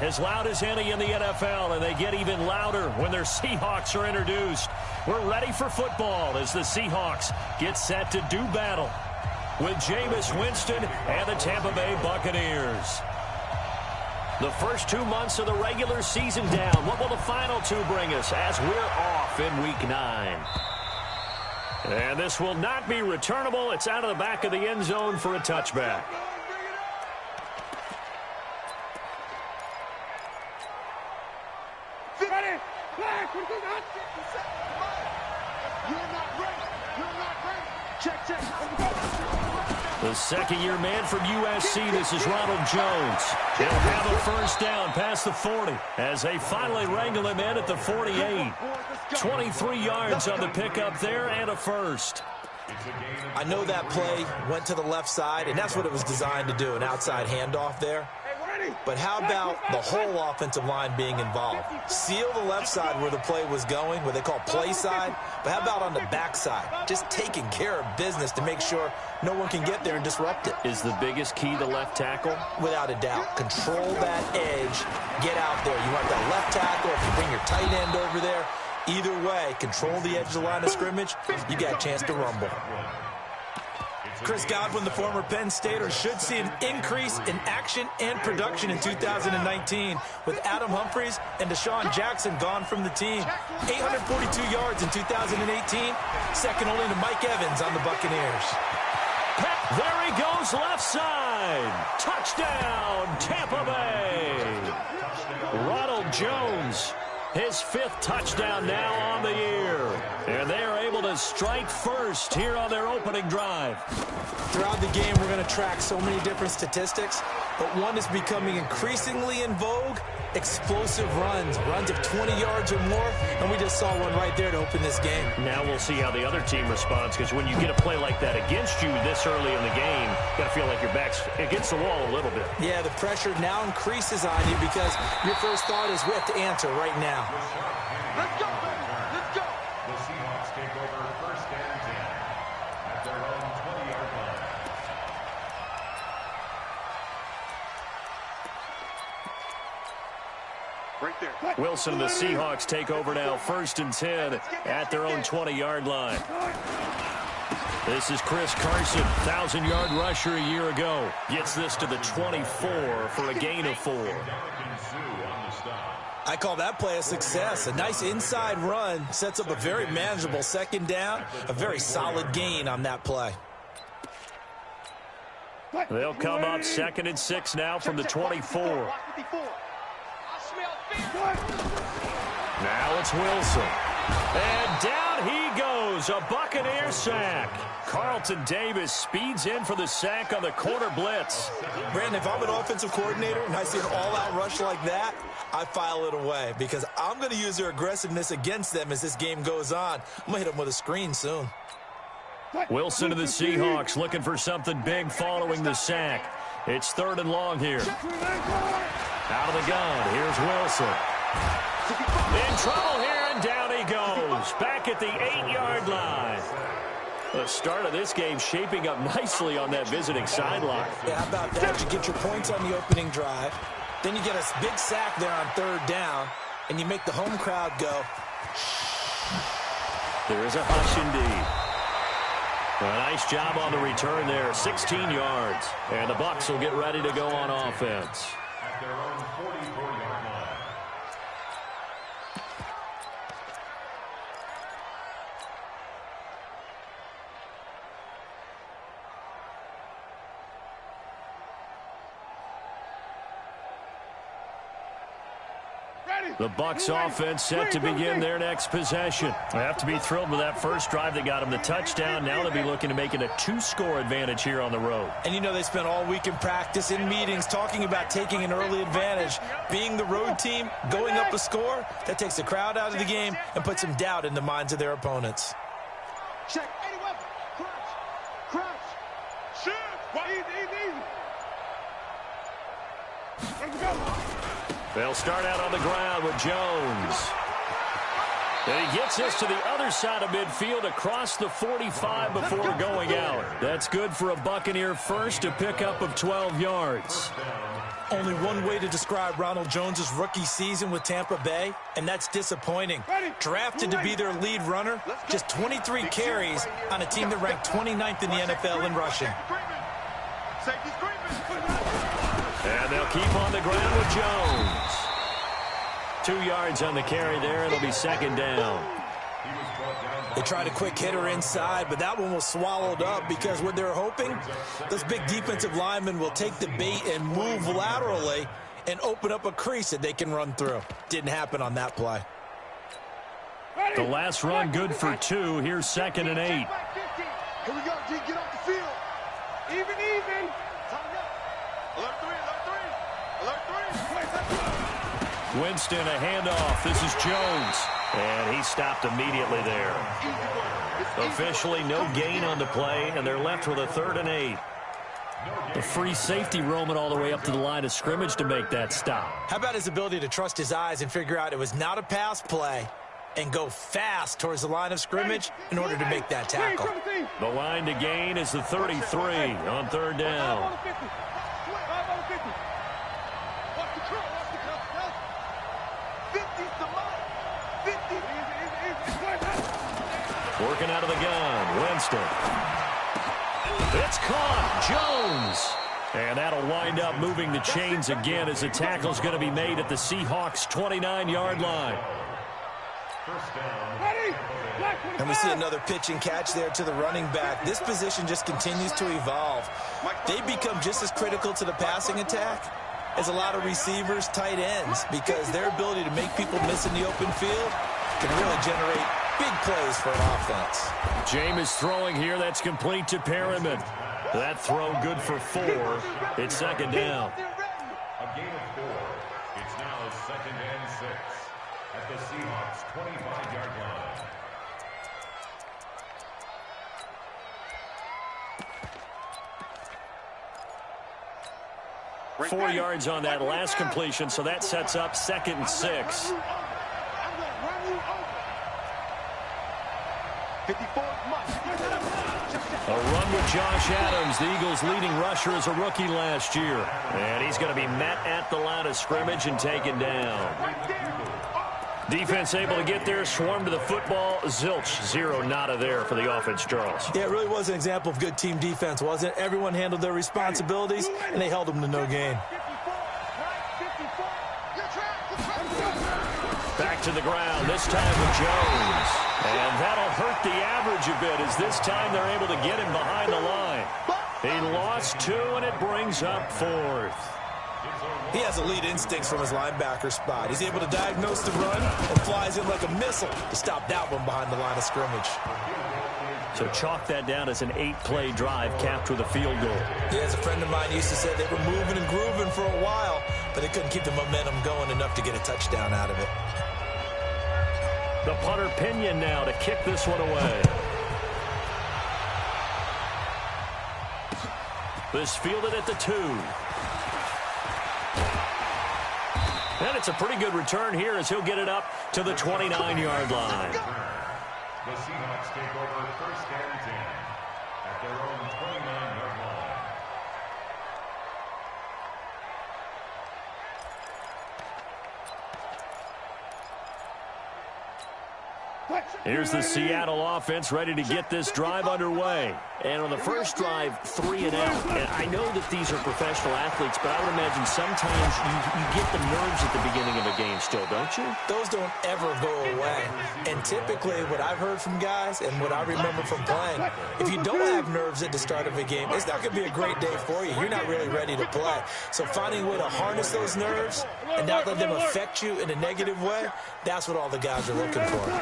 as loud as any in the NFL, and they get even louder when their Seahawks are introduced. We're ready for football as the Seahawks get set to do battle with Jameis Winston and the Tampa Bay Buccaneers. The first 2 months of the regular season down. What will the final two bring us as we're off in Week 9? And this will not be returnable. It's out of the back of the end zone for a touchback. The second-year man from USC, this is Ronald Jones. He'll have a first down past the 40 as they finally wrangle him in at the 48. 23 yards on the pickup there and a first. I know that play went to the left side, and that's what it was designed to do, an outside handoff there. But how about the whole offensive line being involved? Seal the left side where the play was going, what they call play side. But how about on the back side? Just taking care of business to make sure no one can get there and disrupt it. Is the biggest key the left tackle? Without a doubt. Control that edge. Get out there. You want that left tackle. If you bring your tight end over there, either way, control the edge of the line of scrimmage, you got a chance to rumble. Chris Godwin, the former Penn Stater, should see an increase in action and production in 2019 with Adam Humphries and Deshaun Jackson gone from the team. 842 yards in 2018, second only to Mike Evans on the Buccaneers. There he goes, left side. Touchdown, Tampa Bay. Ronald Jones, his 5th touchdown now on the year. And they are able to strike first here on their opening drive. Throughout the game, we're going to track so many different statistics, but one is becoming increasingly in vogue: explosive runs of 20 yards or more, and we just saw one right there to open this game. Now we'll see how the other team responds, because when you get a play like that against you this early in the game, you got to feel like your back's against the wall a little bit. Yeah, the pressure now increases on you because your first thought is we have to answer right now. Let's go, baby. Let's go. The Seahawks take over first and 10 at their own 20-yard line. Right there. Wilson and the Seahawks take over now, first and 10 at their own 20-yard line. This is Chris Carson, 1,000-yard rusher a year ago. Gets this to the 24 for a gain of 4. I call that play a success. A nice inside run sets up a very manageable second down, a very solid gain on that play. They'll come up 2nd and 6 now from the 24. Now it's Wilson. And down he goes, a Buccaneer sack. Carlton Davis speeds in for the sack on the quarter blitz. Brandon, if I'm an offensive coordinator and I see an all-out rush like that, I file it away because I'm going to use their aggressiveness against them as this game goes on. I'm going to hit them with a screen soon. Wilson to the Seahawks looking for something big following the sack. It's 3rd and long here. Out of the gun, here's Wilson. In trouble here, and down he goes. Back at the 8-yard line. The start of this game shaping up nicely on that visiting sideline. Yeah, how about that? You get your points on the opening drive. Then you get a big sack there on 3rd down, and you make the home crowd go. There is a hush indeed. A nice job on the return there, 16 yards. And the Bucs will get ready to go on offense. At their own 44-yard line. The Bucs offense set to begin their next possession. They have to be thrilled with that first drive that got them the touchdown. Now they'll be looking to make it a 2-score advantage here on the road. And you know they spent all week in practice, in meetings, talking about taking an early advantage. Being the road team, going up a score, that takes the crowd out of the game and puts some doubt in the minds of their opponents. Check. Anyway, crouch. Shoot. Easy. Let's go. They'll start out on the ground with Jones. And he gets this to the other side of midfield across the 45 before going out. That's good for a Buccaneer first, a pickup of 12 yards. Only one way to describe Ronald Jones' rookie season with Tampa Bay, and that's disappointing. Drafted to be their lead runner, just 23 carries on a team that ranked 29th in the NFL in rushing. And they'll keep on the ground with Jones. 2 yards on the carry there. It'll be second down. They tried a quick hitter inside, but that one was swallowed up because what they're hoping, those big defensive linemen will take the bait and move laterally and open up a crease that they can run through. Didn't happen on that play. The last run good for 2. Here's 2nd and 8. Here we go, G. Get off the field. Even. Alert 3, alert 3. Winston, a handoff. This is Jones. And he stopped immediately there. Officially no gain on the play, and they're left with a 3rd and 8. A free safety roaming all the way up to the line of scrimmage to make that stop. How about his ability to trust his eyes and figure out it was not a pass play and go fast towards the line of scrimmage in order to make that tackle. The line to gain is the 33 on 3rd down. Working out of the gun, Winston. It's caught, Jones. And that'll wind up moving the chains again as the tackle's going to be made at the Seahawks' 29-yard line. And we see another pitch and catch there to the running back. This position just continues to evolve. They become just as critical to the passing attack as a lot of receivers, tight ends, because their ability to make people miss in the open field can really generate big plays for an offense. Jameis throwing here. That's complete to Perriman. That throw good for 4. It's 2nd down. A gain of 4. It's now 2nd and 6 at the Seahawks' 25-yard line. 4 yards on that last completion, so that sets up 2nd and 6. 54 A run with Josh Adams, the Eagles' leading rusher as a rookie last year. And he's going to be met at the line of scrimmage and taken down. Defense able to get there, swarm to the football. Zilch, 0 nada there for the offense, Charles. Yeah, it really was an example of good team defense, wasn't it? Everyone handled their responsibilities, and they held them to no gain. Back to the ground, this time with Jones. And that'll hurt the average a bit as this time they're able to get him behind the line. He lost 2, and it brings up 4th. He has elite instincts from his linebacker spot. He's able to diagnose the run and flies in like a missile to stop that one behind the line of scrimmage. So chalk that down as an 8-play drive capped with a field goal. Yeah, as a friend of mine used to say, they were moving and grooving for a while, but they couldn't keep the momentum going enough to get a touchdown out of it. The punter Pinion now to kick this one away. This fielded at the 2. And it's a pretty good return here as he'll get it up to the 29-yard line. The Seahawks take over 1st and 10 at their own 29-yard line. Here's the Seattle offense ready to get this drive underway. And on the first drive, 3 and out. And I know that these are professional athletes, but I would imagine sometimes you get the nerves at the beginning of a game still, don't you? Those don't ever go away. And typically what I've heard from guys and what I remember from playing, if you don't have nerves at the start of a game, it's not going to be a great day for you. You're not really ready to play. So finding a way to harness those nerves and not let them affect you in a negative way, that's what all the guys are looking for.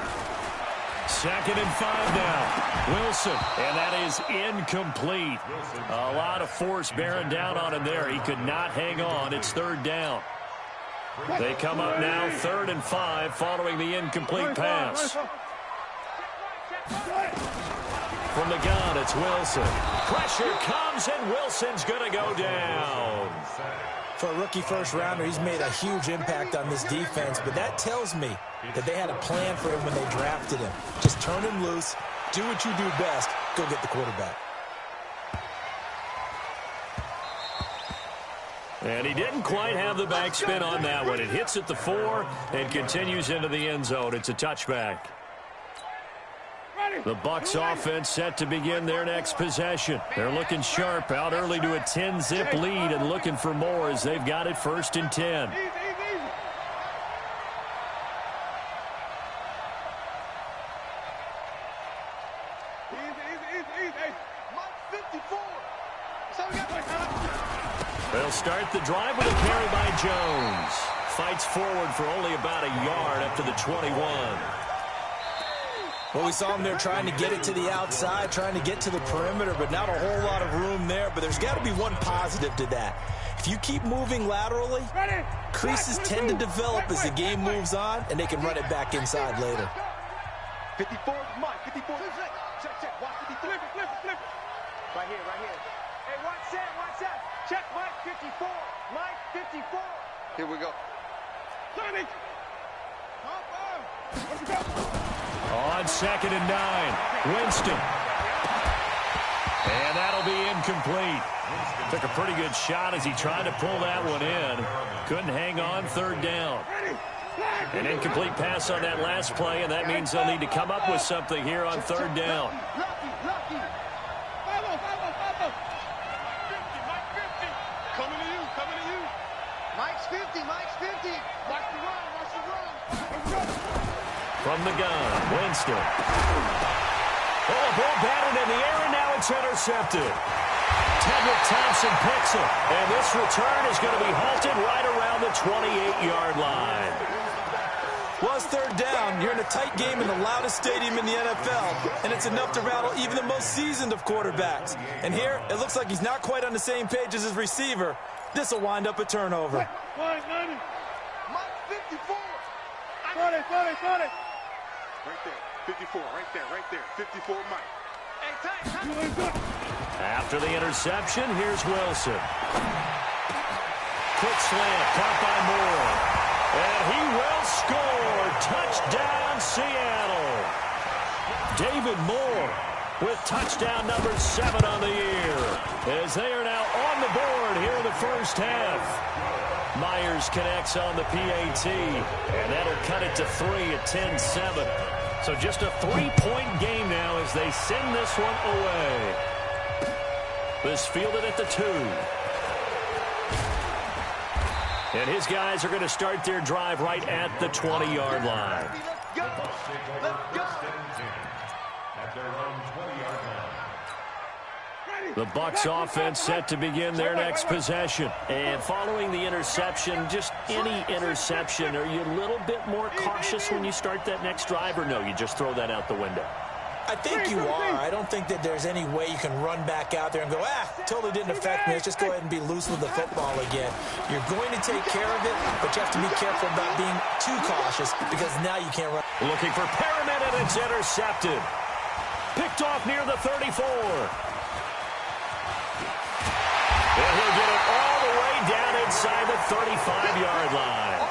2nd and 5 now. Wilson, and that is incomplete. A lot of force bearing down on him there. He could not hang on. It's 3rd down. They come up now 3rd and 5 following the incomplete pass. From the gun, it's Wilson. Pressure comes, and Wilson's going to go down. For a rookie first-rounder, he's made a huge impact on this defense, but that tells me that they had a plan for him when they drafted him. Just turn him loose, do what you do best, go get the quarterback. And he didn't quite have the backspin on that one. It hits at the 4 and continues into the end zone. It's a touchback. The Bucs offense set to begin their next possession. They're looking sharp, out early to a 10-zip lead and looking for more as they've got it 1st and 10. They'll start the drive with a carry by Jones. Fights forward for only about a yard up to the 21. Well, we saw him there trying to get it to the outside, trying to get to the perimeter, but not a whole lot of room there. But there's got to be one positive to that. If you keep moving laterally, creases tend to develop as the game moves on, and they can run it back inside later. 54, Mike, 54. Check, watch 54. Flip. Right here. Hey, watch that. Check, Mike, 54. Mike, 54. Here we go. On 2nd and 9, Winston. And that'll be incomplete. Took a pretty good shot as he tried to pull that one in. Couldn't hang on 3rd down. An incomplete pass on that last play, and that means they'll need to come up with something here on 3rd down. Lucky. Follow. 50, Mike 50. Coming to you. Mike's 50. Watch the run. From the gun, Winston. Oh, a ball batted in the air, and now it's intercepted. Tedrick Thompson picks it, and this return is going to be halted right around the 28-yard line. Well, it's 3rd down. You're in a tight game in the loudest stadium in the NFL, and it's enough to rattle even the most seasoned of quarterbacks. And here, it looks like he's not quite on the same page as his receiver. This will wind up a turnover. Mike 54. Got it. Right there. 54, right there. 54, Mike. Hey, time. After the interception, here's Wilson. Quick slant, caught by Moore. And he will score. Touchdown, Seattle. David Moore with touchdown number 7 on the year, as they are now on the board here in the first half. Myers connects on the PAT, and that'll cut it to 3 at 10-7. So just a 3-point game now as they send this one away. This fielded at the 2. And his guys are going to start their drive right at the 20-yard line. Let's go. At their own 20-yard line. The Bucs offense set to begin their next possession. And following the interception, just any interception, are you a little bit more cautious when you start that next drive, or no, you just throw that out the window? I think you are. I don't think that there's any way you can run back out there and go, totally didn't affect me. Let's just go ahead and be loose with the football again. You're going to take care of it, but you have to be careful about being too cautious because now you can't run. Looking for Perriman, and it's intercepted. Picked off near the 34. And he'll get it all the way down inside the 35-yard line.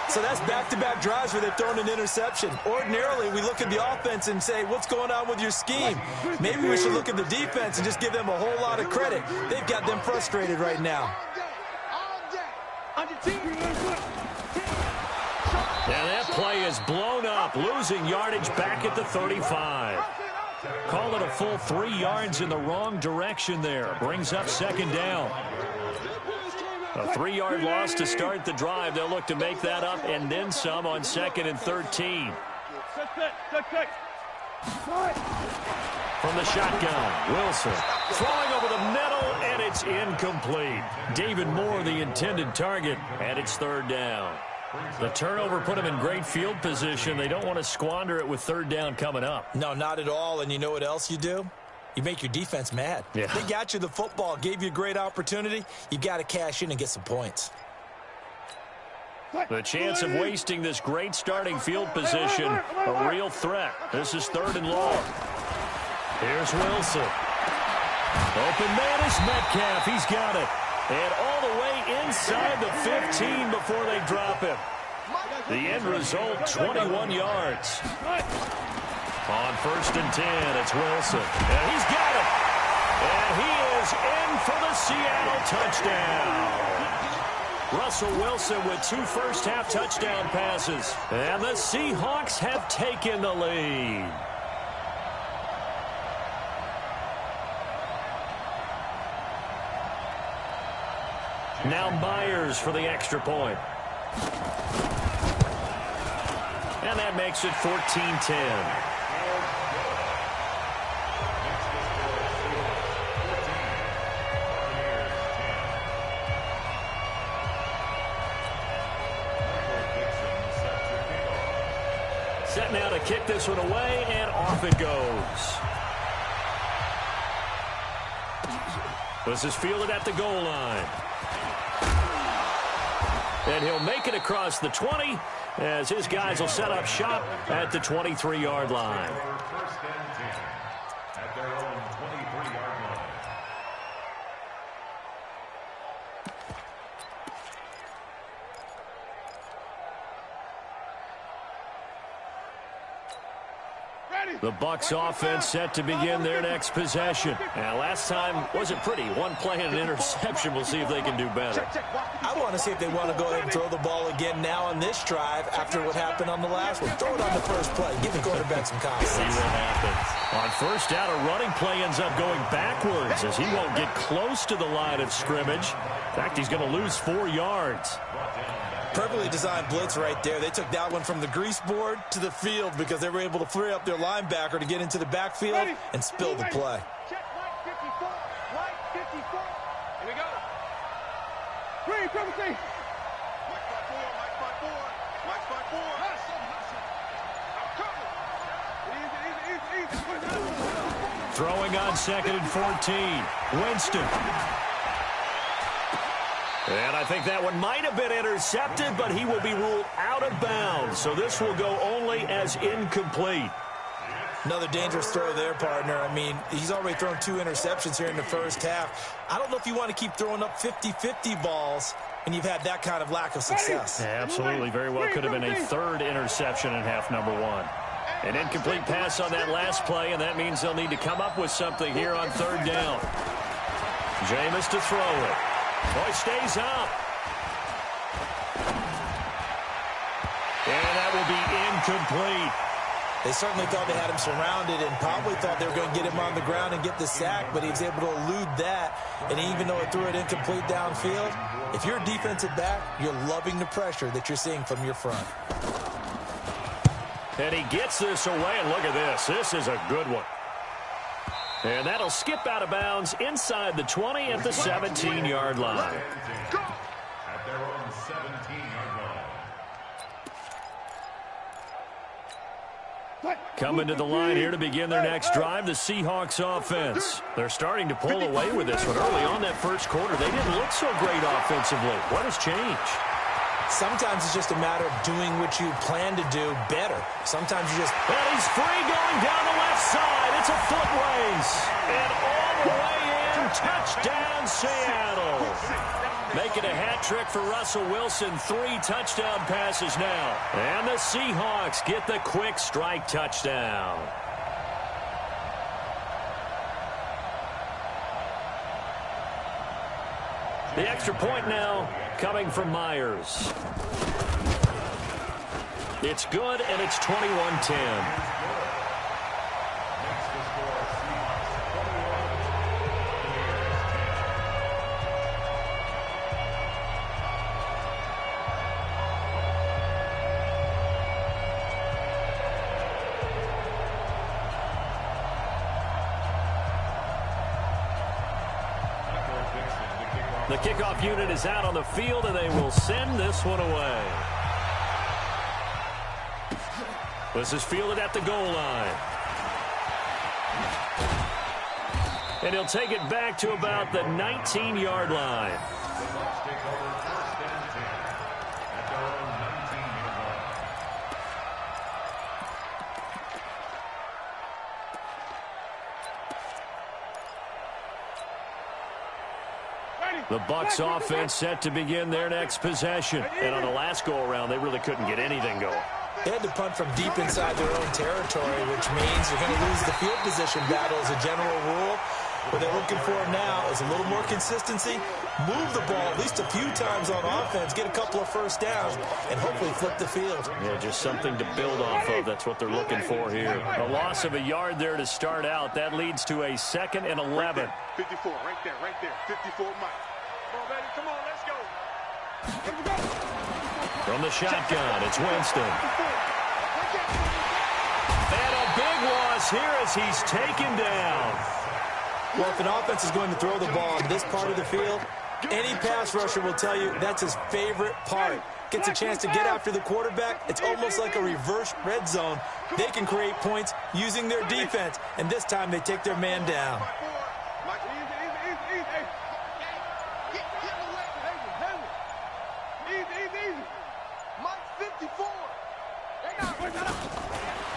So that's back-to-back drives where they've thrown an interception. Ordinarily, we look at the offense and say, what's going on with your scheme? Maybe we should look at the defense and just give them a whole lot of credit. They've got them frustrated right now. And that play is blown up, losing yardage back at the 35. Call it a full 3 yards in the wrong direction there. Brings up 2nd down. A 3-yard loss to start the drive. They'll look to make that up and then some on 2nd and 13. From the shotgun, Wilson throwing over the middle, and it's incomplete. David Moore, the intended target, and it's 3rd down. The turnover put them in great field position. They don't want to squander it with 3rd down coming up. No, not at all. And you know what else you do? You make your defense mad. Yeah. They got you the football, gave you a great opportunity. You got to cash in and get some points. The chance of wasting this great starting field position, a real threat. This is 3rd and long. Here's Wilson. Open man is Metcalf. He's got it. And all the way inside the 15 before they drop him. The end result, 21 yards. On 1st and 10, it's Wilson. And he's got it. And he is in for the Seattle touchdown. Russell Wilson with 2 first-half touchdown passes. And the Seahawks have taken the lead. Now Myers for the extra point. And that makes it 14-10. Set now to kick this one away, and off it goes. This is fielded at the goal line. And he'll make it across the 20 as his guys will set up shop at the 23-yard line. First and 10 at their own 23-yard line. The Bucs offense set to begin their next possession. Now, last time wasn't pretty. One play and an interception. We'll see if they can do better. I want to see if they want to go ahead and throw the ball again now on this drive after what happened on the last one. Throw it on the first play. Give the quarterback some confidence. See what happens. On first down, a running play ends up going backwards as he won't get close to the line of scrimmage. In fact, he's going to lose 4 yards. Perfectly designed blitz right there. They took that one from the grease board to the field because they were able to free up their linebacker to get into the backfield and spill the play. Check Mike 54. Mike 54. Here we go. Green, Timothy. Mike 54. Mike 54. Mike 54. I'm coming. Easy. Throwing on 2nd and 14. Winston. And I think that one might have been intercepted, but he will be ruled out of bounds. So this will go only as incomplete. Another dangerous throw there, partner. I mean, he's already thrown 2 interceptions here in the first half. I don't know if you want to keep throwing up 50-50 balls when you've had that kind of lack of success. Yeah, absolutely. Very well could have been a 3rd interception in half number 1. An incomplete pass on that last play, and that means they'll need to come up with something here on 3rd down. Jameis to throw it. Boy, stays up. And that will be incomplete. They certainly thought they had him surrounded and probably thought they were going to get him on the ground and get the sack, but he was able to elude that. And even though it threw it incomplete downfield, if you're a defensive back, you're loving the pressure that you're seeing from your front. And he gets this away, and look at this. This is a good one. And that'll skip out of bounds inside the 20 at the 17-yard line. At their own 17-yard line. Coming to the line here to begin their next drive, the Seahawks offense. They're starting to pull away with this one. Early on that first quarter, they didn't look so great offensively. What has changed? Sometimes it's just a matter of doing what you plan to do better. Sometimes you just... And he's free going down the left side. It's a foot race. And all the way in, touchdown Seattle. Making a hat trick for Russell Wilson. 3 touchdown passes now. And the Seahawks get the quick strike touchdown. The extra point now coming from Myers. It's good, and it's 21-10. The kickoff unit is out on the field, and they will send this one away. This is fielded at the goal line. And he'll take it back to about the 19-yard line. The Bucs offense set to begin their next possession. And on the last go-around, they really couldn't get anything going. They had to punt from deep inside their own territory, which means you're going to lose the field position battle as a general rule. What they're looking for now is a little more consistency, move the ball at least a few times on offense, get a couple of first downs, and hopefully flip the field. Yeah, just something to build off of. That's what they're looking for here. A loss of a yard there to start out. That leads to a 2nd and 11. 54, right there, 54, Mike. Come on, baby, come on, let's go. From the shotgun, it's Winston. And a big loss here as he's taken down. Well, if an offense is going to throw the ball in this part of the field, any pass rusher will tell you that's his favorite part. Gets a chance to get after the quarterback. It's almost like a reverse red zone. They can create points using their defense, and this time they take their man down.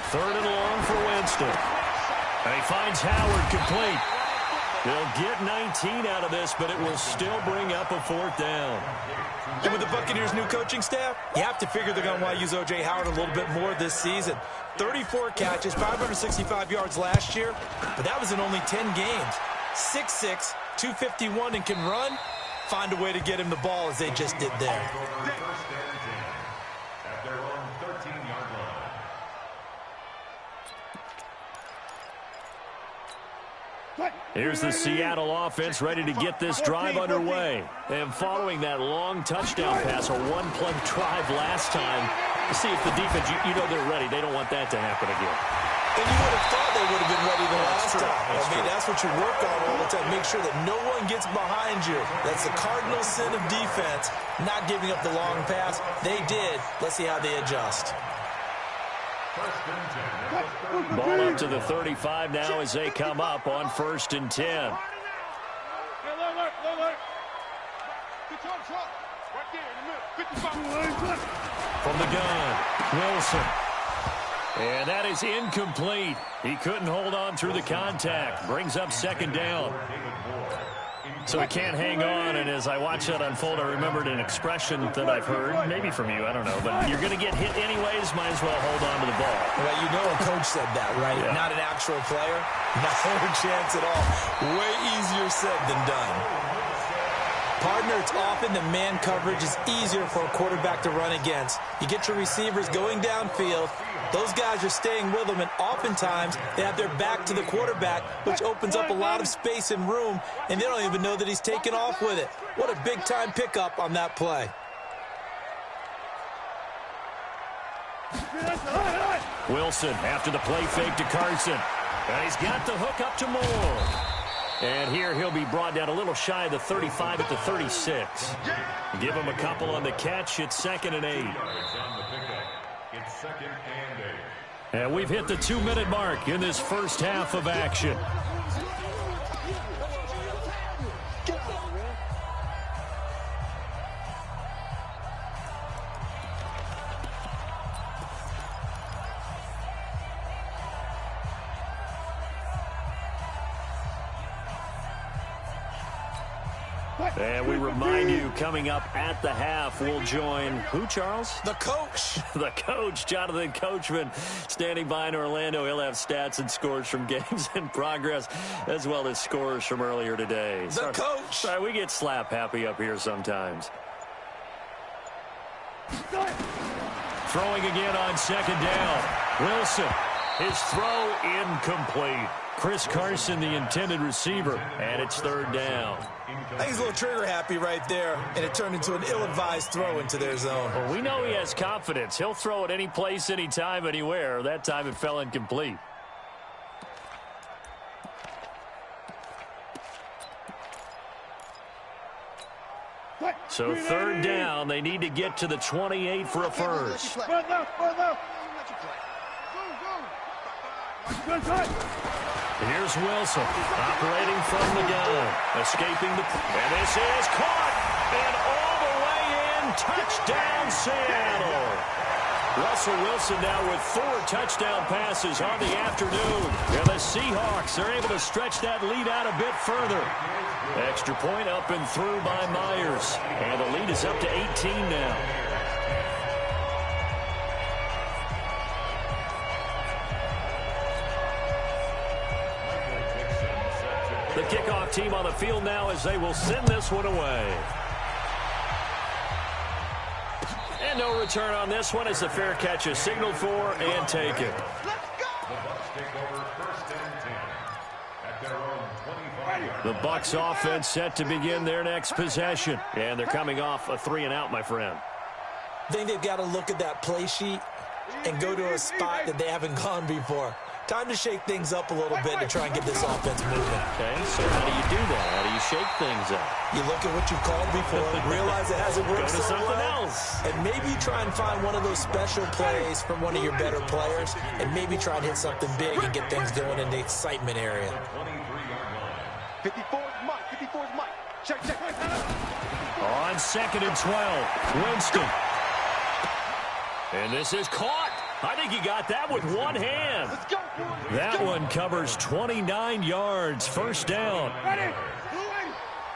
Third and long for Winston. And he finds Howard complete. They'll get 19 out of this, but it will still bring up a 4th down. And with the Buccaneers' new coaching staff, you have to figure they're going to want to use O.J. Howard a little bit more this season. 34 catches, 565 yards last year, but that was in only 10 games. 6'6", 251, and can run. Find a way to get him the ball as they just did there. At their own 13-yard line. Here's the Seattle offense ready to get this drive underway. And following that long touchdown pass, a one-play drive last time, see if the defense, you know they're ready. They don't want that to happen again. And you would have thought they would have been ready the last time. That's what you work on all the time. Make sure that no one gets behind you. That's the cardinal sin of defense, not giving up the long pass. They did. Let's see how they adjust. Ball up to the 35 now as they come up on 1st and 10. From the gun, Wilson. And that is incomplete. He couldn't hold on through the contact. Brings up 2nd down. So he can't hang on, and as I watch that unfold, I remembered an expression that I've heard, maybe from you, I don't know, but you're going to get hit anyways, might as well hold on to the ball. Well, you know a coach said that, right? Yeah. Not an actual player. No chance at all. Way easier said than done. Partner, it's often the man coverage is easier for a quarterback to run against. You get your receivers going downfield. Those guys are staying with them, and oftentimes they have their back to the quarterback, which opens up a lot of space and room, and they don't even know that he's taken off with it. What a big-time pickup on that play. Wilson after the play fake to Carson. And he's got the hook up to Moore. And here he'll be brought down a little shy of the 35 at the 36. Give him a couple on the catch. It's 2nd and 8. It's 2nd and 8. And we've hit the 2-minute mark in this first half of action. And we remind you, coming up at the half, we'll join who, Charles? The coach. The coach, Jonathan Coachman, standing by in Orlando. He'll have stats and scores from games in progress, as well as scores from earlier today. The coach. Sorry, we get slap happy up here sometimes. Throwing again on 2nd down. Wilson, his throw incomplete. Chris Carson, the intended receiver, and it's 3rd down. I think he's a little trigger happy right there, and it turned into an ill-advised throw into their zone. Well, we know he has confidence. He'll throw it any place, anytime, anywhere. That time it fell incomplete. So 3rd down, they need to get to the 28 for a first. Here's Wilson, operating from the gun, escaping the... And this is caught, and all the way in, touchdown Seattle. Russell Wilson now with 4 touchdown passes on the afternoon. And the Seahawks are able to stretch that lead out a bit further. Extra point up and through by Myers. And the lead is up to 18 now. The kickoff team on the field now as they will send this one away. And no return on this one as the fair catch is signaled for and taken. The Bucs offense set to begin their next possession. And they're coming off a 3-and-out, my friend. I think they've got to look at that play sheet and go to a spot that they haven't gone before. Time to shake things up a little bit to try and get this offense moving. Okay, so how do you do that? How do you shake things up? You look at what you've called before, realize it hasn't worked Go to so something well, else. and maybe try and find one of those special plays from one of your better players, and maybe try and hit something big and get things going in the excitement area. 54 is Mike. 54 is Mike. Check. On 2nd and 12, Winston. And this is caught. I think he got that with one hand. Let's go, boys. That one covers 29 yards. First down. Ready.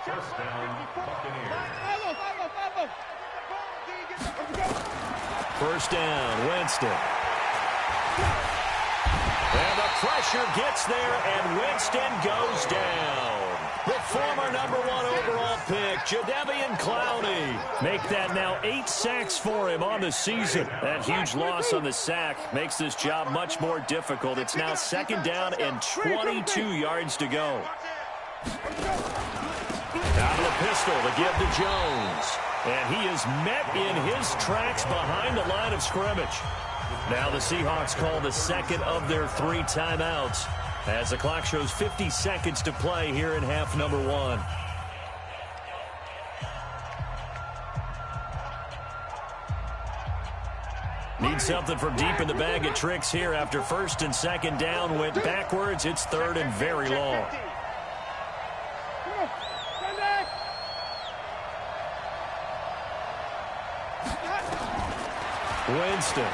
First down, Buccaneers. First down, Winston. And the pressure gets there, and Winston goes down. The former #1 overall pick, Jadeveon Clowney. Make that now 8 sacks for him on the season. That huge loss on the sack makes this job much more difficult. It's now 2nd down and 22 yards to go. Out of the pistol to give to Jones. And he is met in his tracks behind the line of scrimmage. Now the Seahawks call the second of their 3 timeouts as the clock shows 50 seconds to play here in half number 1. Need something from deep in the bag of tricks here after 1st and 2nd down went backwards. It's 3rd and very long. Winston.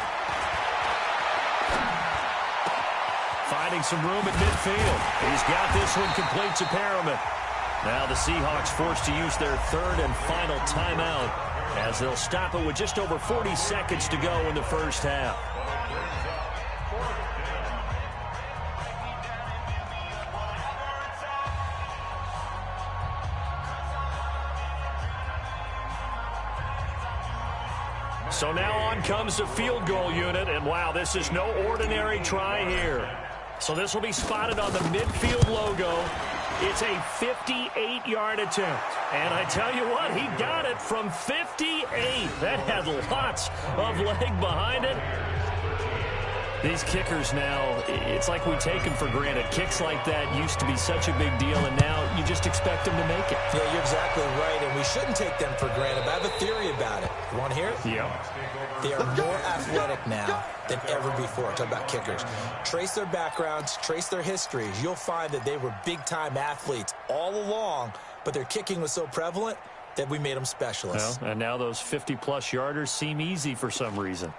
Finding some room at midfield. He's got this one complete to Perriman. Now the Seahawks forced to use their 3rd and final timeout as they'll stop it with just over 40 seconds to go in the first half. So now on comes the field goal unit, and wow, this is no ordinary try here. So this will be spotted on the midfield logo. It's a 58-yard attempt. And I tell you what, he got it from 58. That had lots of leg behind it. These kickers now, it's like we take them for granted. Kicks like that used to be such a big deal, and now you just expect them to make it. Yeah, you're exactly right, and we shouldn't take them for granted. But I have a theory about it. You want to hear it? Yeah. They are more athletic now than ever before. Talk about kickers. Trace their backgrounds, trace their histories. You'll find that they were big-time athletes all along, but their kicking was so prevalent that we made them specialists. Well, and now those 50-plus yarders seem easy for some reason.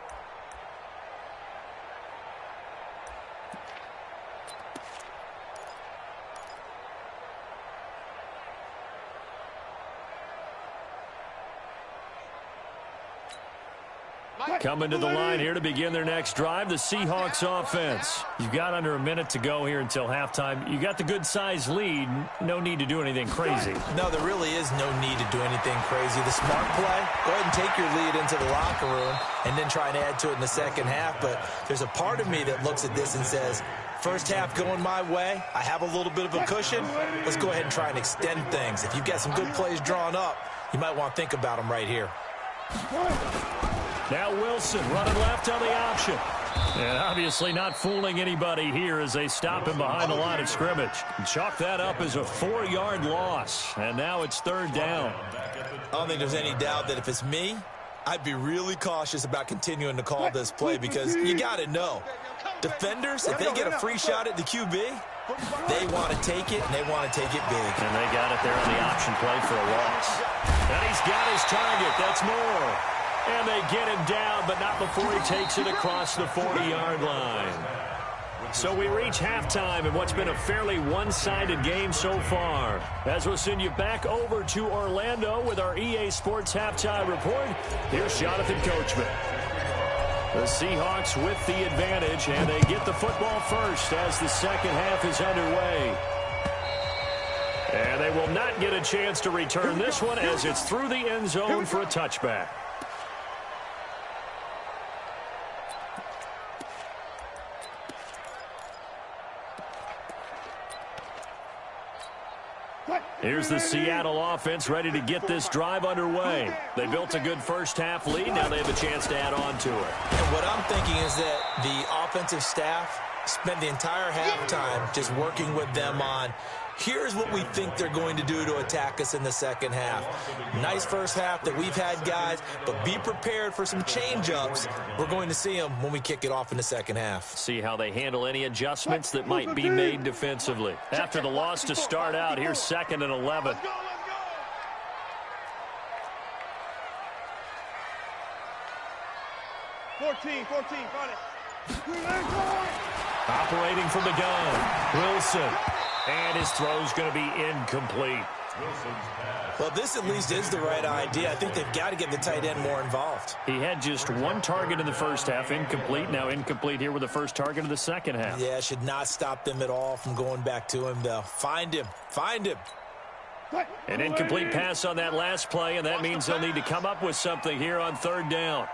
Coming to the line here to begin their next drive, the Seahawks offense. You've got under a minute to go here until halftime. You got the good-sized lead. No need to do anything crazy. No, there really is no need to do anything crazy. The smart play, go ahead and take your lead into the locker room and then try and add to it in the second half. But there's a part of me that looks at this and says, first half going my way, I have a little bit of a cushion. Let's go ahead and try and extend things. If you've got some good plays drawn up, you might want to think about them right here. Now Wilson running left on the option. And obviously not fooling anybody here as they stop him behind the line of scrimmage. Chalk that up as a 4-yard loss. And now it's 3rd down. I don't think there's any doubt that if it's me, I'd be really cautious about continuing to call this play because you got to know. Defenders, if they get a free shot at the QB, they want to take it, and they want to take it big. And they got it there on the option play for a loss. And he's got his target. That's more. And they get him down, but not before he takes it across the 40-yard line. So we reach halftime in what's been a fairly one-sided game so far. As we'll send you back over to Orlando with our EA Sports Halftime Report, here's Jonathan Coachman. The Seahawks with the advantage, and they get the football first as the second half is underway. And they will not get a chance to return this one as it's through the end zone for a touchback. Here's the Seattle offense ready to get this drive underway. They built a good first-half lead. Now they have a chance to add on to it. And what I'm thinking is that the offensive staff spent the entire halftime just working with them on, here's what we think they're going to do to attack us in the second half. Nice first half that we've had, guys, but be prepared for some change-ups. We're going to see them when we kick it off in the second half. See how they handle any adjustments that might be made defensively. After the loss to start out, here's 2nd and 11. 14, got it. Operating from the gun, Wilson. And his throw's going to be incomplete. Well, this at least is the right idea. I think they've got to get the tight end more involved. He had just one target in the first half, incomplete. Now incomplete here with the first target of the second half. Yeah, should not stop them at all from going back to him, though. Find him. An incomplete pass on that last play, and that means they'll need to come up with something here on 3rd down.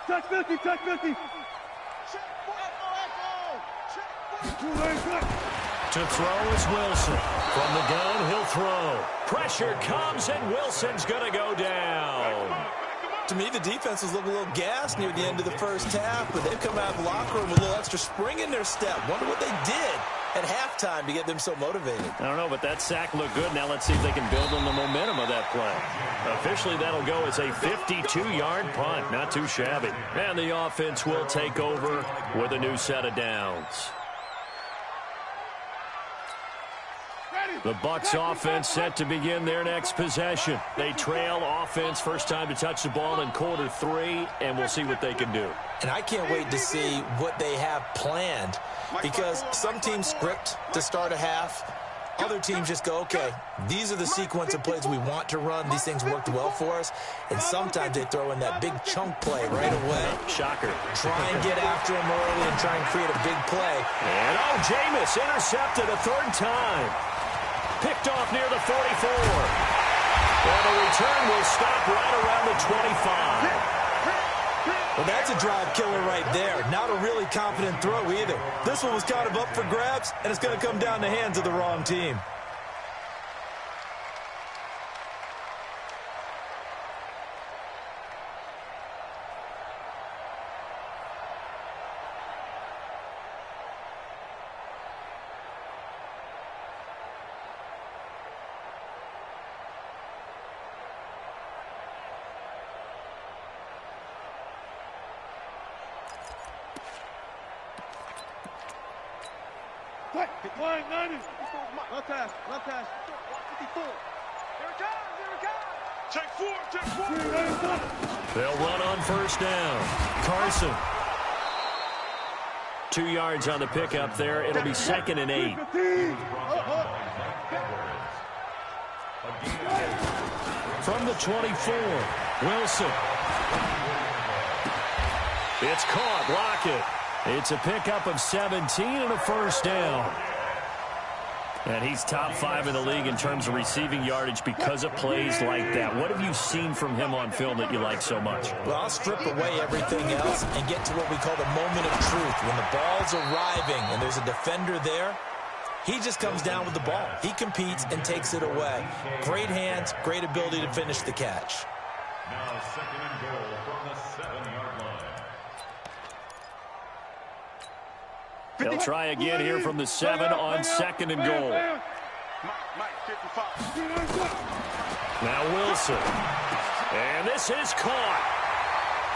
Touch 50. To throw is Wilson. From the gun, he'll throw. Pressure comes, and Wilson's going to go down. To me, the defense was looking a little gassed near the end of the first half, but they've come out of the locker room with a little extra spring in their step. Wonder what they did at halftime to get them so motivated. I don't know, but that sack looked good. Now let's see if they can build on the momentum of that play. Officially, that'll go as a 52-yard punt. Not too shabby. And the offense will take over with a new set of downs. The Bucs offense set to begin their next possession. They trail offense, first time to touch the ball in quarter 3, and we'll see what they can do. And I can't wait to see what they have planned, because some teams script to start a half. Other teams just go, okay, these are the sequence of plays we want to run. These things worked well for us. And sometimes they throw in that big chunk play right away. Shocker. Try and get after him early and try and create a big play. And, Jameis intercepted a 3rd time. Picked off near the 44. And the return will stop right around the 25. Well, that's a drive killer right there. Not a really confident throw either. This one was kind of up for grabs, and it's going to come down the hands of the wrong team. Line 90. Left pass. 54. Here it comes. Check 4. They'll run on 1st down. Carson. 2 yards on the pickup there. It'll be 2nd and 8. From the 24, Wilson. It's caught. Lockett. It's a pickup of 17 and a 1st down. And he's top 5 in the league in terms of receiving yardage because of plays like that. What have you seen from him on film that you like so much? Well, I'll strip away everything else and get to what we call the moment of truth. When the ball's arriving and there's a defender there, he just comes down with the ball. He competes and takes it away. Great hands, great ability to finish the catch. Now 2nd and goal from the 7-yard line. They'll try again here from the 7 on 2nd and goal. Mike, 55. Now Wilson. And this is caught.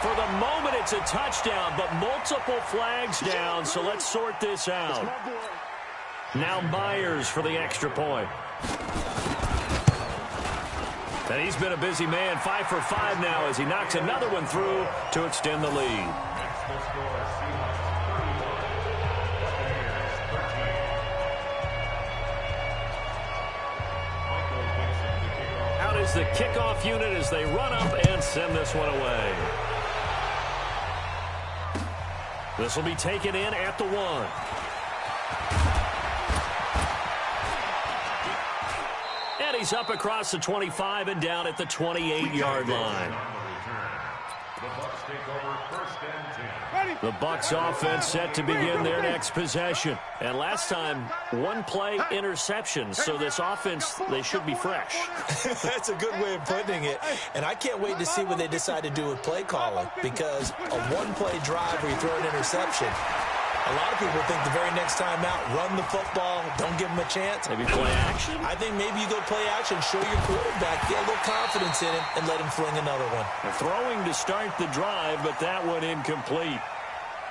For the moment, it's a touchdown, but multiple flags down, so let's sort this out. Now Myers for the extra point. And he's been a busy man, 5 for 5 now as he knocks another one through to extend the lead. Next to score, Seahawks 31, Bears 13. Out is the kickoff unit as they run up and send this one away. This will be taken in at the 1. And he's up across the 25 and down at the 28-yard line. The Bucs take over first and 10. The Bucs offense set to begin their next possession. And last time, one play interception. So this offense, they should be fresh. That's a good way of putting it. And I can't wait to see what they decide to do with play calling, because a one-play drive where you throw an interception, a lot of people think the very next time out, run the football, don't give them a chance. Maybe play action? I think maybe you go play action, show your quarterback, get a little confidence in him, and let him fling another one. Throwing to start the drive, but that one incomplete.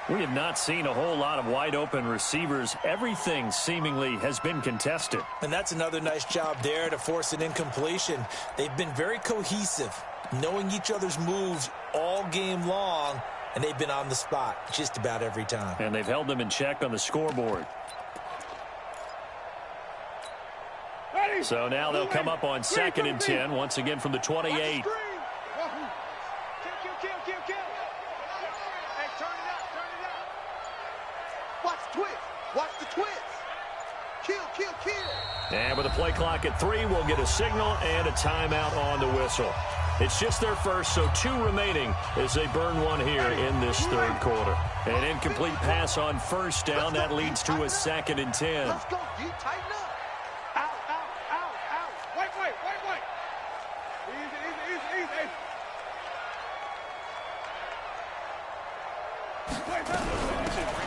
We have not seen a whole lot of wide-open receivers. Everything seemingly has been contested. And that's another nice job there to force an incompletion. They've been very cohesive, knowing each other's moves all game long, and they've been on the spot just about every time. And they've held them in check on the scoreboard. So now they'll come up on 2nd and 10, once again from the 28. Watch the twist. Kill. And with a play clock at 3, we'll get a signal and a timeout on the whistle. It's just their first, so 2 remaining as they burn one here in this third quarter. An incomplete pass on first down. That leads to a 2nd and 10. Let's go. You tighten up. Out. Wait. Easy.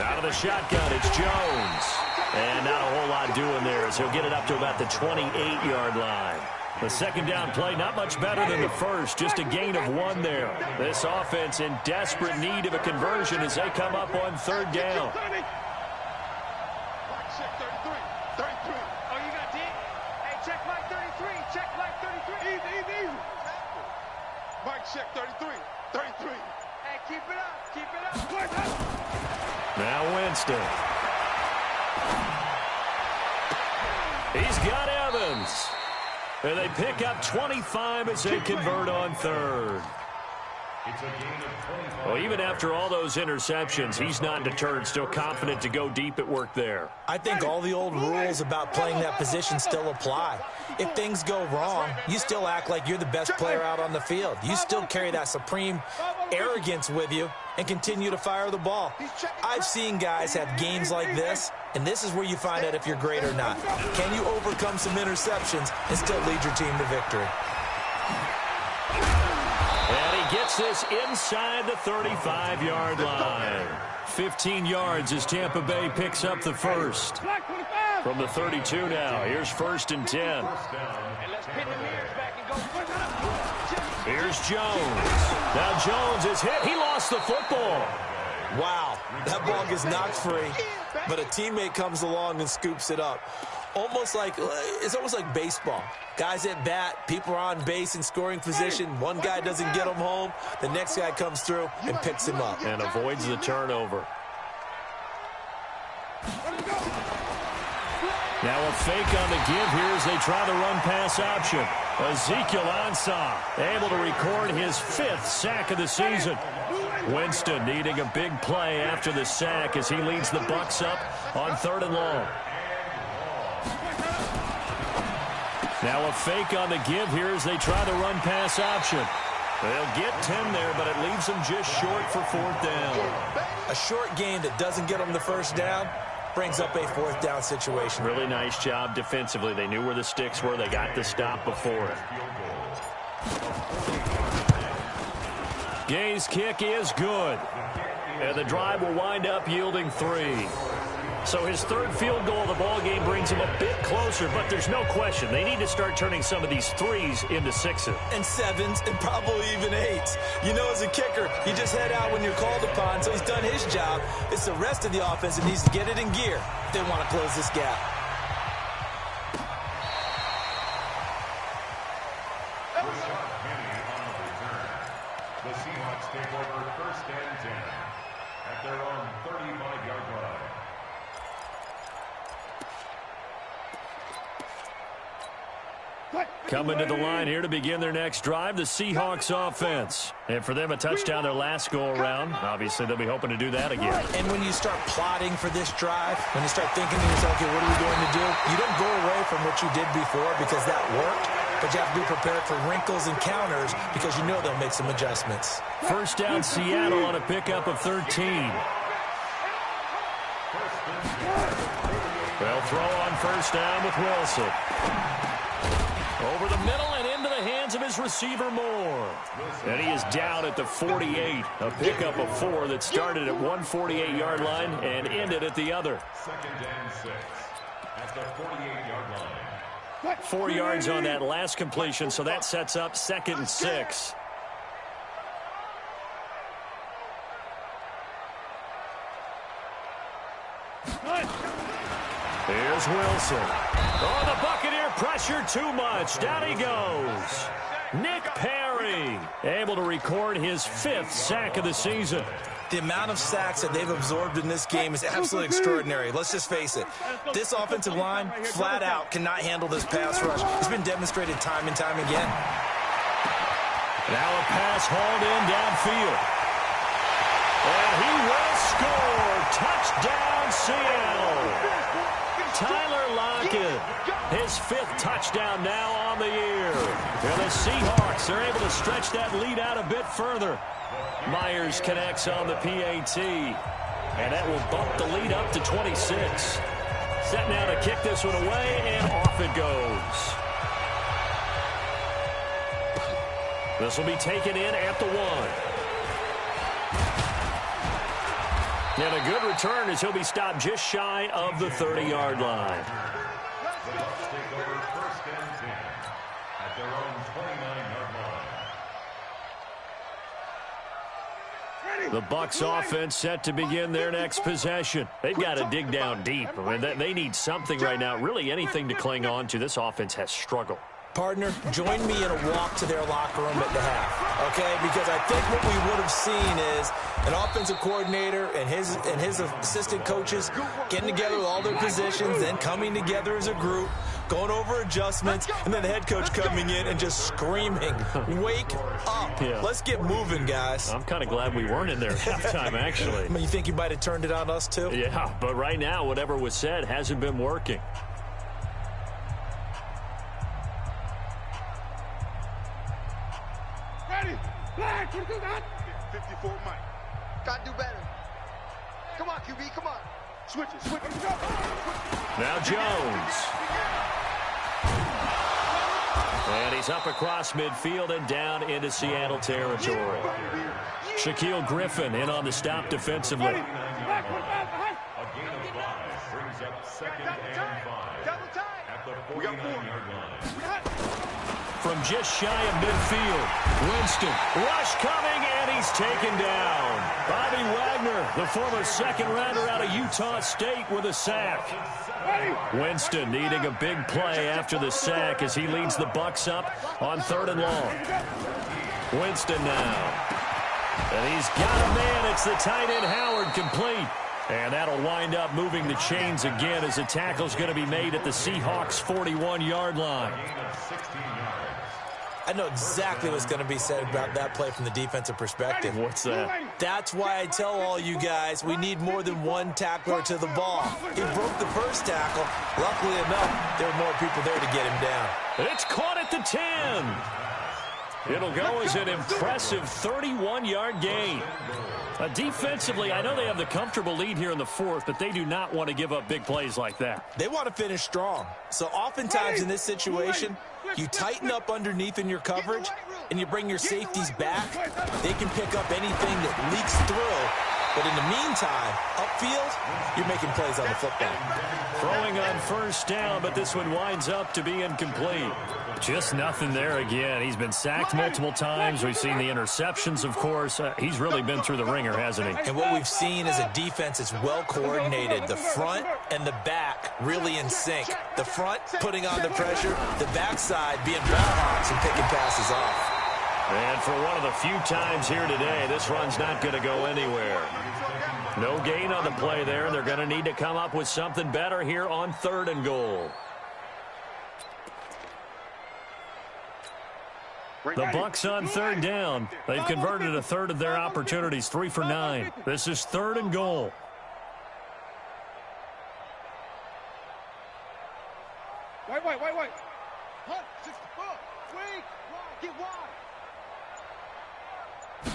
Out of the shotgun, it's Jones. And not a whole lot doing there as he'll get it up to about the 28-yard line. The second down play, not much better than the first, just a gain of 1 there. This offense in desperate need of a conversion as they come up on 3rd down. Check 33. Oh, you got D? Hey, check Mike 33. Check Mike 33. Easy. Mike, check 33. Hey, keep it up. Now Winston. He's got Evans. And they pick up 25 as they convert on 3rd. It's a gain of 25. Well, even after all those interceptions, he's not deterred, still confident to go deep at work there. I think all the old rules about playing that position still apply. If things go wrong, you still act like you're the best player out on the field. You still carry that supreme arrogance with you and continue to fire the ball. I've seen guys have games like this, and this is where you find out if you're great or not. Can you overcome some interceptions and still lead your team to victory? And he gets this inside the 35-yard line. 15 yards as Tampa Bay picks up the first. From the 32 now, here's 1st and 10. Here's Jones. Now Jones is hit. He lost the football. Wow, that ball gets knocked free, but a teammate comes along and scoops it up. It's almost like baseball. Guys at bat, people are on base in scoring position. One guy doesn't get him home. The next guy comes through and picks him up. And avoids the turnover. Now a fake on the give here as they try the run-pass option. Ezekiel Ansah able to record his 5th sack of the season. Winston needing a big play after the sack as he leads the Bucs up on 3rd and long. Now a fake on the give here as they try the run-pass option. They'll get 10 there, but it leaves them just short for 4th down. A short game that doesn't get them the first down brings up a 4th down situation. Really nice job defensively. They knew where the sticks were. They got the stop before it. Gay's kick is good. And the drive will wind up yielding 3. So his 3rd field goal of the ball game brings him a bit closer, but there's no question they need to start turning some of these 3s into 6s. And 7s, and probably even 8s. You know, as a kicker, you just head out when you're called upon, so he's done his job. It's the rest of the offense that needs to get it in gear if they want to close this gap. The Seahawks take over 1st and 10 at their own 35-yard line. Coming to the line here to begin their next drive, the Seahawks offense. And for them, a touchdown their last go-around. Obviously, they'll be hoping to do that again. And when you start plotting for this drive, when you start thinking to yourself, okay, what are we going to do? You don't go away from what you did before because that worked, but you have to be prepared for wrinkles and counters because you know they'll make some adjustments. First down, Seattle on a pickup of 13. They'll throw on first down with Wilson. Over the middle and into the hands of his receiver, Moore. And he is down at the 48. A pickup of 4 that started at 148-yard line and ended at the other. Second and 6 at the 48-yard line. 4 yards on that last completion, so that sets up 2nd and 6. Here's Wilson. Oh, the Buccaneer pressure too much. Down he goes. Nick Perry able to record his 5th sack of the season. The amount of sacks that they've absorbed in this game is absolutely extraordinary. Let's just face it. This offensive line, flat out, cannot handle this pass rush. It's been demonstrated time and time again. Now a pass hauled in downfield. And he will score. Touchdown, Seattle. Tyler Lockett, his 5th touchdown now on the year. And the Seahawks are able to stretch that lead out a bit further. Myers connects on the PAT, and that will bump the lead up to 26. Set now to kick this one away, and off it goes. This will be taken in at the 1. And a good return as he'll be stopped just shy of the 30-yard line. The Bucs take over first and 10 at their own 29-yard line. The Bucs offense set to begin their next possession. They've got to dig down deep. I mean, they need something right now, really anything to cling on to. This offense has struggled. Partner, join me in a walk to their locker room at the half, okay? Because I think what we would have seen is an offensive coordinator and his assistant coaches getting together with all their positions, then coming together as a group, going over adjustments, and then the head coach coming in and just screaming, wake up. Yeah. Let's get moving, guys. I'm kind of glad we weren't in there at halftime, actually. I mean, you think you might have turned it on us, too? Yeah, but right now, whatever was said hasn't been working. Ready? Flag, 54, Mike. Gotta do better. Come on, QB, come on. Switch it, switch it. Now Jones. And he's up across midfield and down into Seattle territory. Shaquille Griffin in on the stop defensively. A gain of 5 brings up 2nd and 5 at the 49-yard line. From just shy of midfield, Winston, rush coming, and he's taken down. Bobby Wagner, the former second-rounder out of Utah State, with a sack. Winston needing a big play after the sack as he leads the Bucs up on 3rd and long. Winston now. And he's got a man. It's the tight end Howard complete. And that'll wind up moving the chains again as the tackle's going to be made at the Seahawks' 41-yard line. I know exactly what's going to be said about that play from the defensive perspective. What's that? That's why I tell all you guys we need more than one tackler to the ball. He broke the first tackle. Luckily enough, there were more people there to get him down. It's caught at the 10. It'll go as an impressive 31-yard gain. Defensively, I know they have the comfortable lead here in the 4th, but they do not want to give up big plays like that. They want to finish strong. So oftentimes in this situation, you tighten up underneath in your coverage, and you bring your safeties back. They can pick up anything that leaks through. But in the meantime, upfield, you're making plays on the football. Throwing on first down, but this one winds up to be incomplete. Just nothing there again. He's been sacked multiple times. We've seen the interceptions, of course. He's really been through the ringer, hasn't he? And what we've seen is a defense that's well coordinated. The front and the back really in sync. The front putting on the pressure, the backside being ball hawks and picking passes off. And for one of the few times here today, this run's not going to go anywhere. No gain on the play there, and they're going to need to come up with something better here on 3rd and goal. The Bucs on third down. They've converted a third of their opportunities, 3 for 9. This is 3rd and goal. Wait. Hunt, 64. Wait. Get wide.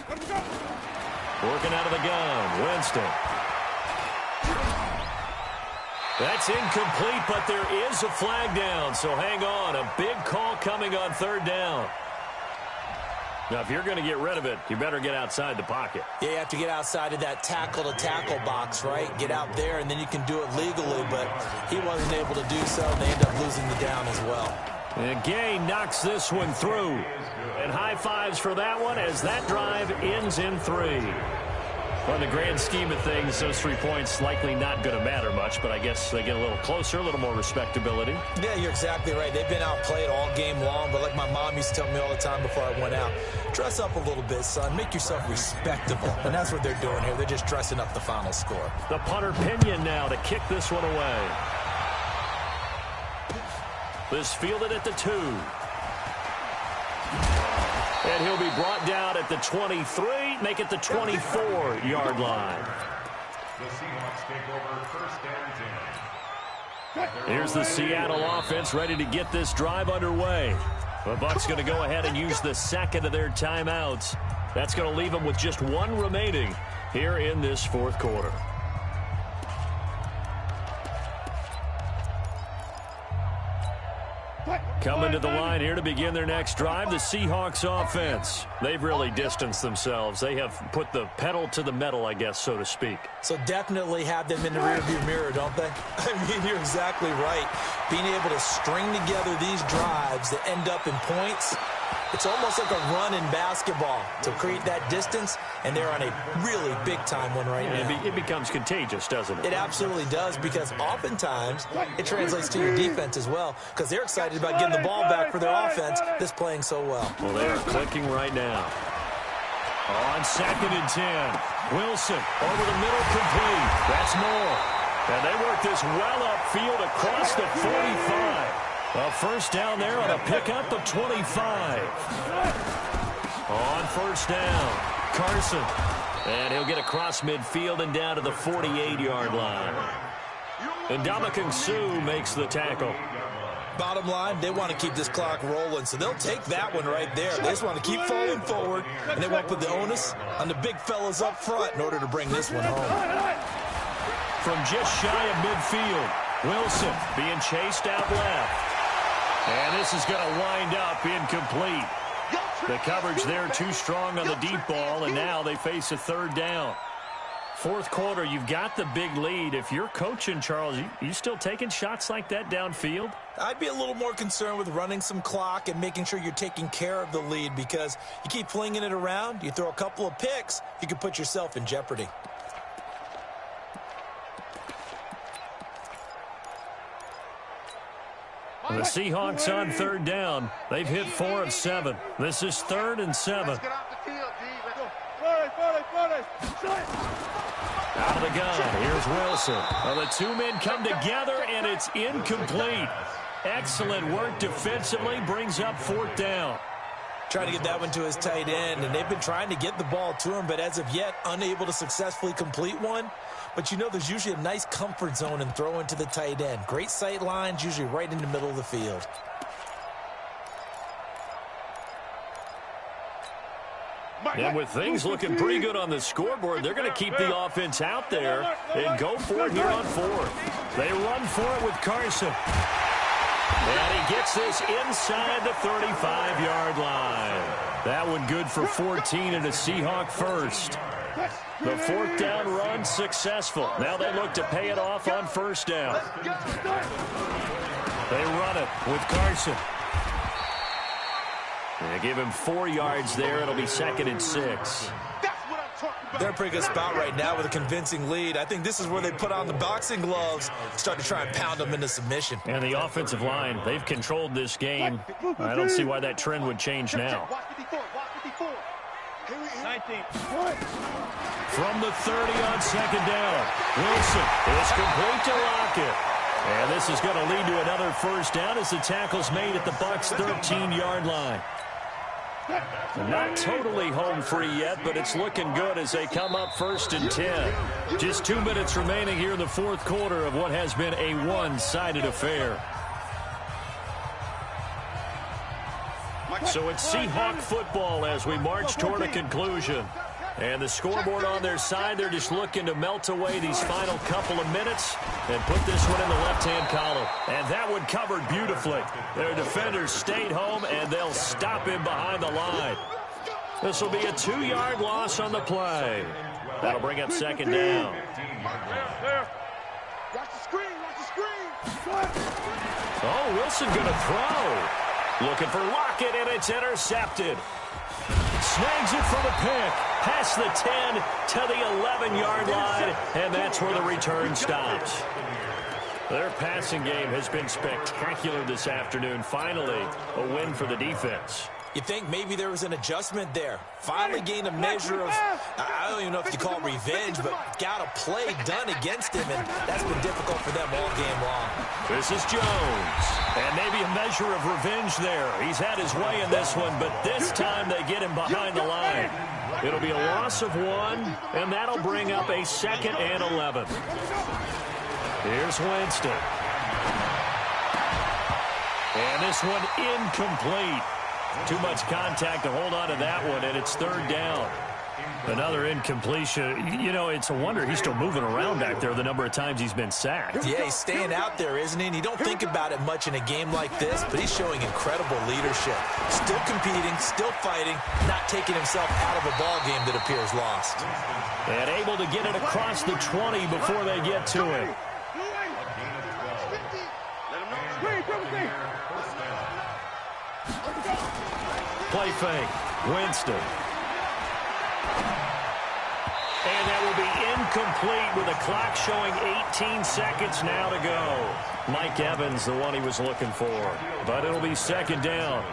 Let him go. Working out of the gun, Winston. That's incomplete, but there is a flag down, so hang on. A big call coming on 3rd down. Now, if you're going to get rid of it, you better get outside the pocket. Yeah, you have to get outside of that tackle-to-tackle box, right? Get out there, and then you can do it legally, but he wasn't able to do so, and they end up losing the down as well. And Gay knocks this one through. And high fives for that one as that drive ends in 3. On the grand scheme of things, those 3 points likely not going to matter much, but I guess they get a little closer, a little more respectability. Yeah, you're exactly right. They've been outplayed all game long, but like my mom used to tell me all the time before I went out, dress up a little bit, son. Make yourself respectable. And that's what they're doing here. They're just dressing up the final score. The punter Pinion now to kick this one away. This fielded at the 2. And he'll be brought down at the 23, make it the 24-yard line. The Seahawks take over 1st and 10. Here's the Seattle offense ready to get this drive underway. The Bucs going to go ahead and use the 2nd of their timeouts. That's going to leave them with just 1 remaining here in this 4th quarter. Coming to the line here to begin their next drive, the Seahawks offense. They've really distanced themselves. They have put the pedal to the metal, I guess, so to speak. So definitely have them in the rearview mirror, don't they? I mean, you're exactly right. Being able to string together these drives that end up in points, it's almost like a run in basketball to create that distance, and they're on a really big-time one right now. It becomes contagious, doesn't it? It absolutely does, because oftentimes it translates to your defense as well, because they're excited about getting the ball back for their offense that's playing so well. Well, they are clicking right now. On 2nd and 10, Wilson over the middle, complete. That's more. And they work this well upfield across the 45. A first down there on a pickup of 25. On 1st down, Carson. And he'll get across midfield and down to the 48-yard line. And Ndamukong Suh makes the tackle. Bottom line, they want to keep this clock rolling, so they'll take that one right there. They just want to keep falling forward, and they won't put the onus on the big fellas up front in order to bring this one home. From just shy of midfield, Wilson being chased out left. And this is going to wind up incomplete. The coverage there too strong on the deep ball, and now they face a 3rd down. 4th quarter, you've got the big lead. If you're coaching, Charles, you still taking shots like that downfield? I'd be a little more concerned with running some clock and making sure you're taking care of the lead, because you keep flinging it around, you throw a couple of picks, you can put yourself in jeopardy. The Seahawks on 3rd down. They've hit 4 of 7. This is 3rd and 7. Let's get off the field, D. Let's go. Out of the gun, here's Wilson. Well, the 2 men come together, and it's incomplete. Excellent work defensively, brings up 4th down. Trying to get that one to his tight end, and they've been trying to get the ball to him, but as of yet, unable to successfully complete one. But you know, there's usually a nice comfort zone in throwing to the tight end. Great sight lines, usually right in the middle of the field. And with things looking pretty good on the scoreboard, they're going to keep the offense out there and go for it here on 4th. They run for it with Carson. And he gets this inside the 35-yard line. That one good for 14 and a Seahawk first. The 4th down run successful. Now they look to pay it off on 1st down. They run it with Carson. They give him 4 yards there. It'll be 2nd and 6. They're in a pretty good spot right now with a convincing lead. I think this is where they put on the boxing gloves, start to try and pound them into submission. And the offensive line, they've controlled this game. I don't see why that trend would change now. 19. From the 30 on 2nd down, Wilson is complete to Lockett. And this is going to lead to another first down as the tackle's made at the Bucs' 13-yard line. Not totally home free yet, but it's looking good as they come up 1st and 10. Just 2 minutes remaining here in the fourth quarter of what has been a one-sided affair. So it's Seahawk football as we march toward a conclusion. And the scoreboard on their side, they're just looking to melt away these final couple of minutes and put this one in the left-hand column. And that one covered beautifully. Their defenders stayed home, and they'll stop him behind the line. This will be a 2-yard loss on the play. That'll bring up 2nd down. Watch the screen, watch the screen. Oh, Wilson going to throw. Looking for Lockett, and it's intercepted. Snags it for the pick. Past the 10 to the 11-yard line, and that's where the return stops. Their passing game has been spectacular this afternoon. Finally, a win for the defense. You think maybe there was an adjustment there. Finally gained a measure of, I don't even know if you call it revenge, but got a play done against him, and that's been difficult for them all game long. This is Jones, and maybe a measure of revenge there. He's had his way in this one, but this time they get him behind the line. It'll be a loss of 1, and that'll bring up a 2nd and 11. Here's Winston. And this one incomplete. Too much contact to hold on to that one, and it's 3rd down. Another incompletion. You know, it's a wonder he's still moving around back there the number of times he's been sacked. Yeah, he's staying out there, isn't he? And you don't think about it much in a game like this, but he's showing incredible leadership. Still competing, still fighting, not taking himself out of a ball game that appears lost. And able to get it across the 20 before they get to it. Play fake. Winston. And that will be incomplete with the clock showing 18 seconds now to go. Mike Evans, the one he was looking for. But it'll be 2nd down.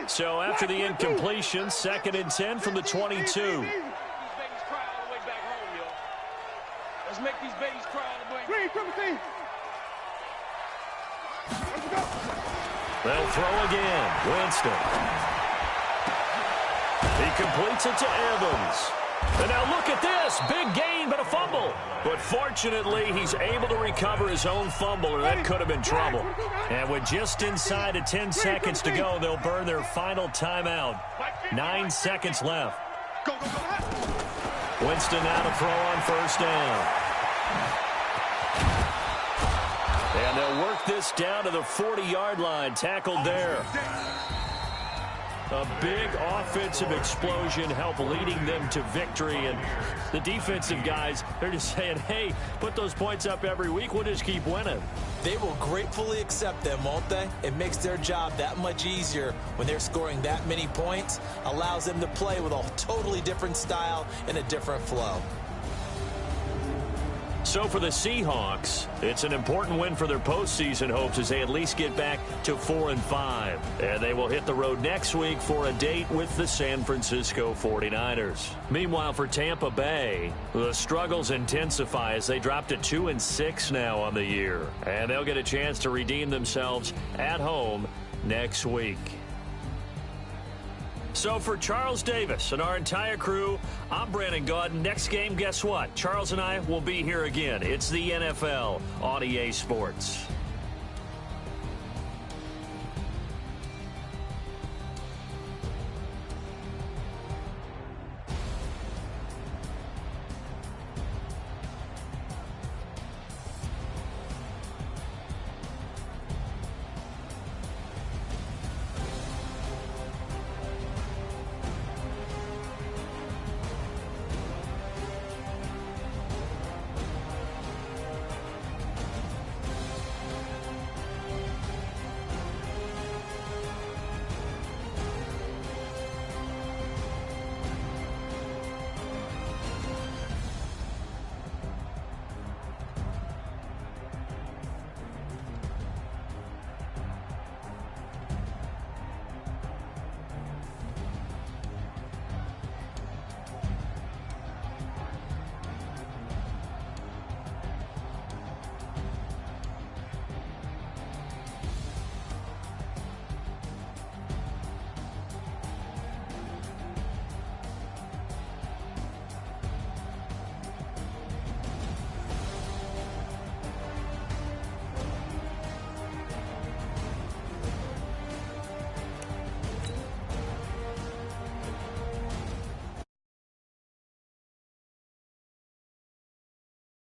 So after the incompletion, 2nd and 10 from the 22. Let's make these babies cry all the way. They'll throw again. Winston. He completes it to Evans. And now look at this. Big gain, but a fumble. But fortunately, he's able to recover his own fumble, or that could have been trouble. And with just inside of 10 seconds to go, they'll burn their final timeout. 9 seconds left. Winston now to throw on 1st down. And they'll work this down to the 40-yard line. Tackled there. A big offensive explosion helped leading them to victory. And the defensive guys, they're just saying, hey, put those points up every week. We'll just keep winning. They will gratefully accept them, won't they? It makes their job that much easier when they're scoring that many points. Allows them to play with a totally different style and a different flow. So for the Seahawks, it's an important win for their postseason hopes as they at least get back to 4-5. And they will hit the road next week for a date with the San Francisco 49ers. Meanwhile, for Tampa Bay, the struggles intensify as they drop to 2-6 now on the year. And they'll get a chance to redeem themselves at home next week. So for Charles Davis and our entire crew, I'm Brandon Gaudin. Next game, guess what? Charles and I will be here again. It's the NFL on EA Sports.